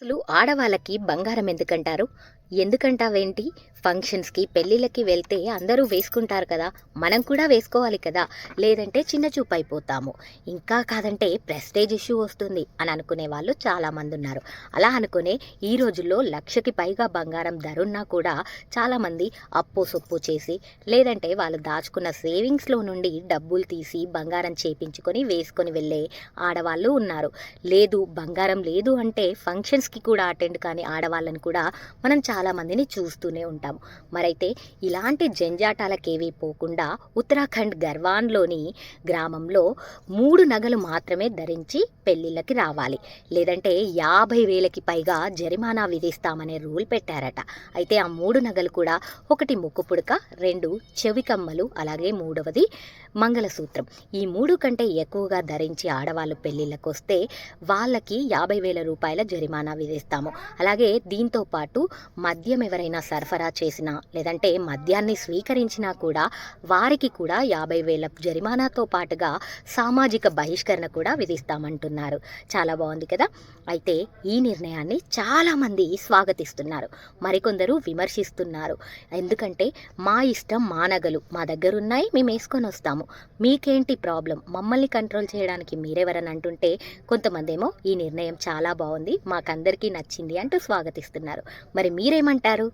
అసలు ఆడవాళ్ళకి బంగారం ఎందుకంటారు? ఎందుకంటావేంటి? ఫంక్షన్స్‌కి, పెళ్ళిళ్ళకి వెళ్తే అందరూ వేసుకుంటారు కదా! మనం కూడా వేసుకోవాలి కదా! లేదంటే చిన్న చూపయిపోతాము. ఇంకా కాదంటే ప్రెస్టేజ్ ఇష్యూ వస్తుంది అని అనుకునే వాళ్ళు చాలామందున్నారు. అలా అనుకునే ఈ రోజుల్లో 1,00,000కి పైగా బంగారం ధరున్నా కూడా చాలామంది అప్పో సొప్పో చేసి, లేదంటే వాళ్ళు దాచుకున్న సేవింగ్స్‌లో నుండి డబ్బులు తీసి బంగారం చేపించుకొని వేసుకొని వెళ్ళే ఆడవాళ్ళు ఉన్నారు. లేదు బంగారం లేదు అంటే ఫంక్షన్స్‌కి కూడా అటెండ్ కాని ఆడవాళ్ళని కూడా మనం చాలామందిని చూస్తూనే ఉంటాము. మరైతే ఇలాంటి జంజాటాలకేవీ పోకుండా ఉత్తరాఖండ్ గర్వాన్‌లోని గ్రామంలో 3 నగలు మాత్రమే ధరించి పెళ్ళిళ్ళకి రావాలి. లేదంటే 50,000కి పైగా జరిమానా విధిస్తామనే రూల్ పెట్టారట. అయితే ఆ 3 నగలు కూడా ఒకటి ముక్కు పుడక, 2 చెవి కమ్మలు, అలాగే మూడవది మంగళసూత్రం. ఈ 3 కంటే ఎక్కువగా ధరించి ఆడవాళ్ళు పెళ్ళిళ్ళకొస్తే వాళ్ళకి 50,000 రూపాయల జరిమానా విధిస్తాము. అలాగే దీంతో పాటు మద్యం ఎవరైనా సరఫరా చేసినా లేదంటే మద్యాన్ని స్వీకరించినా కూడా వారికి కూడా 50,000 జరిమానాతో పాటుగా సామాజిక బహిష్కరణ కూడా విధిస్తామంటున్నారు. చాలా బాగుంది కదా! అయితే ఈ నిర్ణయాన్ని చాలామంది స్వాగతిస్తున్నారు. మరికొందరు విమర్శిస్తున్నారు. ఎందుకంటే మా ఇష్టం మా నగలు మా దగ్గరున్నాయి మేము వేసుకొని వస్తాము. మీకేంటి ప్రాబ్లం? మమ్మల్ని కంట్రోల్ చేయడానికి మీరెవరని అంటుంటే కొంతమందేమో ఈ నిర్ణయం చాలా బాగుంది మాకందరికీ నచ్చింది అంటూ స్వాగతిస్తున్నారు. మరి మీరేమంటారు?